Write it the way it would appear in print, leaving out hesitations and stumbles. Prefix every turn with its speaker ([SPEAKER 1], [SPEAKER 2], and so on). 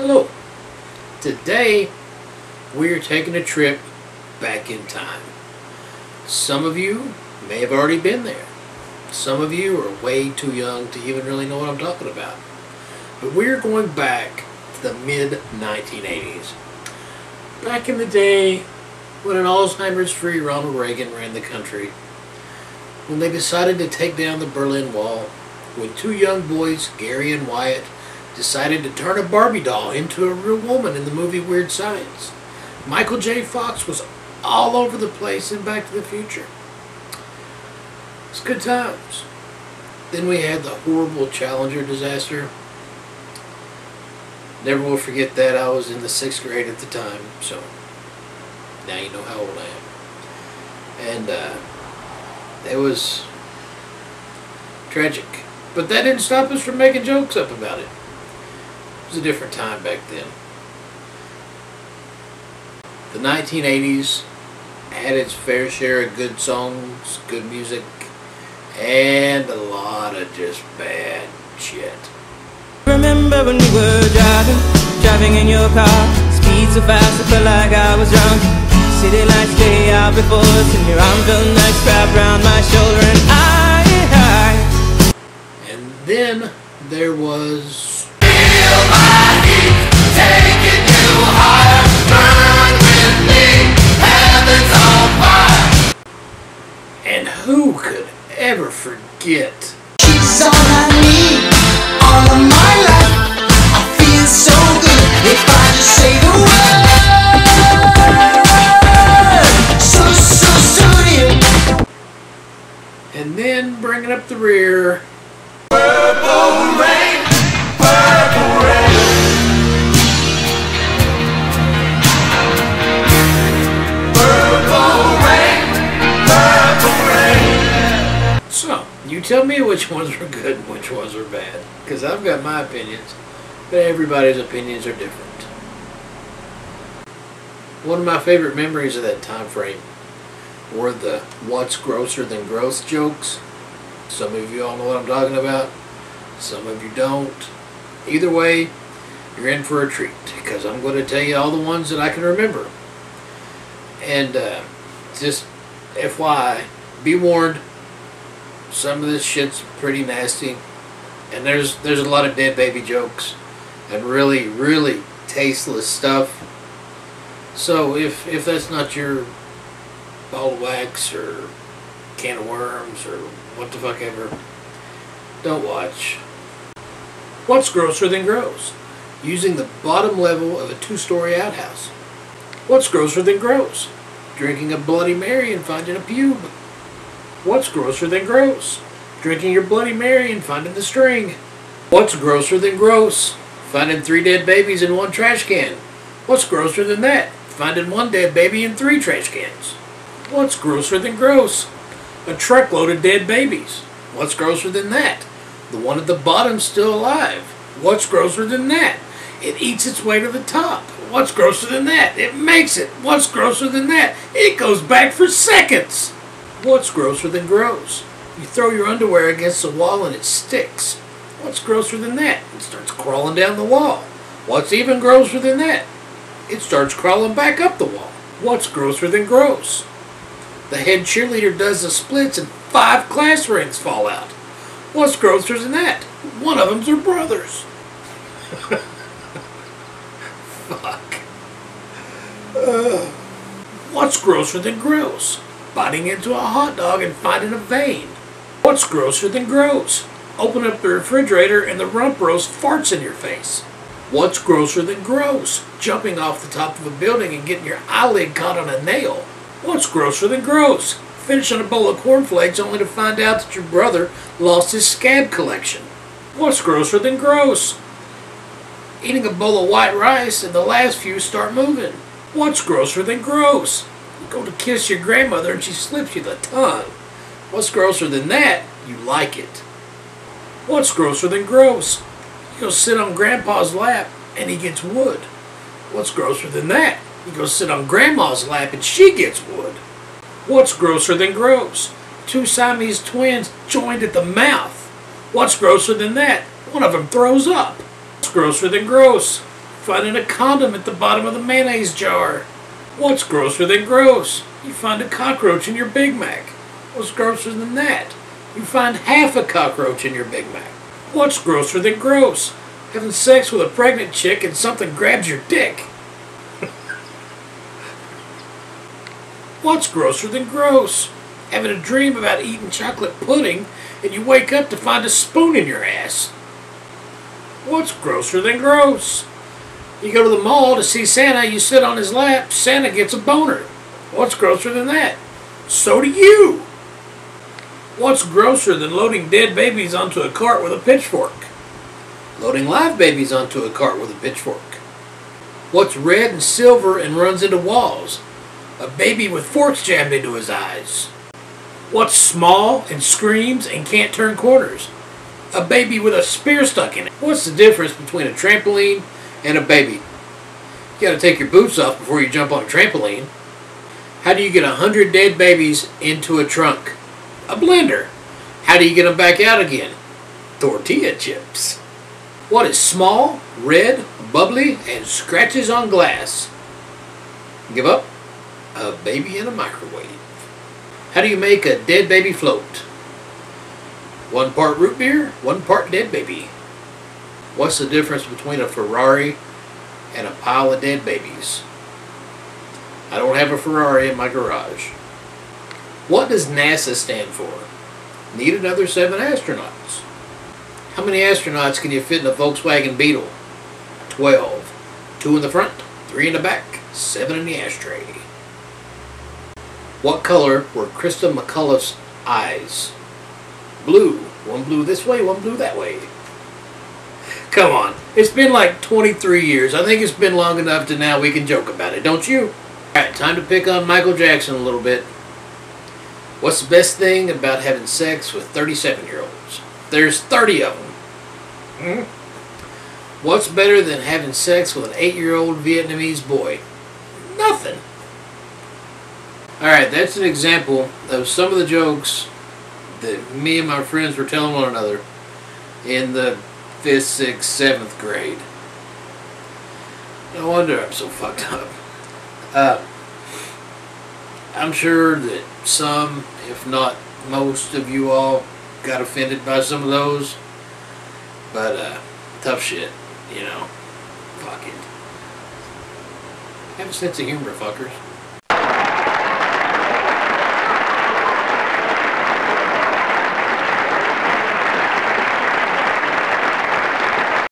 [SPEAKER 1] Hello. Today we're taking a trip back in time. Some of you may have already been there. Some of you are way too young to even really know what I'm talking about. But we're going back to the mid-1980s. Back in the day when an Alzheimer's-free Ronald Reagan ran the country. When they decided to take down the Berlin Wall. When two young boys, Gary and Wyatt, decided to turn a Barbie doll into a real woman in the movie Weird Science. Michael J. Fox was all over the place in Back to the Future. It's good times. Then we had the horrible Challenger disaster. Never will forget that. I was in the 6th grade at the time, so now you know how old I am. And it was tragic. But that didn't stop us from making jokes up about it. It was a different time back then. The 1980s had its fair share of good songs, good music, and a lot of just bad shit.
[SPEAKER 2] Remember when we were driving in your car, speed so fast I felt like I was drunk. City lights stay out before us, and your arm felt nice wrapped around my shoulder, and
[SPEAKER 1] And then there was
[SPEAKER 3] Feel my heat, taking you higher. Burn with me, heaven's on fire.
[SPEAKER 1] And who could ever forget?
[SPEAKER 3] She's all I need, all of my life. I feel so good if I just say the word. So dear.
[SPEAKER 1] And then bringing up the rear,
[SPEAKER 3] Purple rain, purple rain. Purple rain, purple rain.
[SPEAKER 1] so you tell me which ones were good and which ones were bad, because I've got my opinions, but everybody's opinions are different. One of my favorite memories of that time frame were the "what's grosser than gross" jokes. Some of you all know what I'm talking about. Some of you don't. Either way, you're in for a treat, because I'm going to tell you all the ones that I can remember. And just FYI, be warned, some of this shit's pretty nasty. And there's a lot of dead baby jokes and really, really tasteless stuff. So if that's not your ball of wax or can of worms or what the fuck ever, don't watch. What's grosser than gross? Using the bottom level of a 2-story outhouse. What's grosser than gross? Drinking a Bloody Mary and finding a pube. What's grosser than gross? Drinking your Bloody Mary and finding the string. What's grosser than gross? Finding 3 dead babies in 1 trash can. What's grosser than that? Finding 1 dead baby in 3 trash cans. What's grosser than gross? A truckload of dead babies. What's grosser than that? The one at the bottom's still alive. What's grosser than that? It eats its way to the top. What's grosser than that? It makes it. What's grosser than that? It goes back for seconds. What's grosser than gross? You throw your underwear against the wall and it sticks. What's grosser than that? It starts crawling down the wall. What's even grosser than that? It starts crawling back up the wall. What's grosser than gross? The head cheerleader does the splits and 5 class rings fall out. What's grosser than that? One of them's her brothers. Fuck. What's grosser than gross? Biting into a hot dog and finding a vein. What's grosser than gross? Open up the refrigerator and the rump roast farts in your face. What's grosser than gross? Jumping off the top of a building and getting your eyelid caught on a nail. What's grosser than gross? Finishing a bowl of cornflakes only to find out that your brother lost his scab collection. What's grosser than gross? Eating a bowl of white rice and the last few start moving. What's grosser than gross? You go to kiss your grandmother and she slips you the tongue. What's grosser than that? You like it. What's grosser than gross? You go sit on Grandpa's lap and he gets wood. What's grosser than that? You go sit on Grandma's lap and she gets wood. What's grosser than gross? 2 Siamese twins joined at the mouth. What's grosser than that? One of them throws up. What's grosser than gross? finding a condom at the bottom of the mayonnaise jar. What's grosser than gross? You find a cockroach in your Big Mac. What's grosser than that? You find half a cockroach in your Big Mac. What's grosser than gross? Having sex with a pregnant chick and something grabs your dick. What's grosser than gross? Having a dream about eating chocolate pudding and you wake up to find a spoon in your ass. What's grosser than gross? You go to the mall to see Santa, you sit on his lap, Santa gets a boner. What's grosser than that? So do you! What's grosser than loading dead babies onto a cart with a pitchfork? Loading live babies onto a cart with a pitchfork. What's red and silver and runs into walls? A baby with forks jammed into his eyes. What's small and screams and can't turn corners? A baby with a spear stuck in it. What's the difference between a trampoline and a baby? You gotta take your boots off before you jump on a trampoline. How do you get 100 dead babies into a trunk? A blender. How do you get them back out again? Tortilla chips. What is small, red, bubbly, and scratches on glass? Give up? A baby in a microwave. How do you make a dead baby float? 1 part root beer, 1 part dead baby. What's the difference between a Ferrari and a pile of dead babies? I don't have a Ferrari in my garage. What does NASA stand for? Need another 7 astronauts. How many astronauts can you fit in a Volkswagen Beetle? 12. 2 in the front, 3 in the back, 7 in the ashtray. What color were Krista McCullough's eyes? Blue. 1 blue this way, 1 blue that way. Come on. It's been like 23 years. I think it's been long enough to now we can joke about it, don't you? Alright, time to pick on Michael Jackson a little bit. What's the best thing about having sex with 37-year-olds? There's 30 of them. What's better than having sex with an 8-year-old Vietnamese boy? Nothing. Alright, that's an example of some of the jokes that me and my friends were telling one another in the 5th, 6th, 7th grade. No wonder I'm so fucked up. I'm sure that some, if not most of you all, got offended by some of those. But, tough shit, you know. Fuck it. Have a sense of humor, fuckers.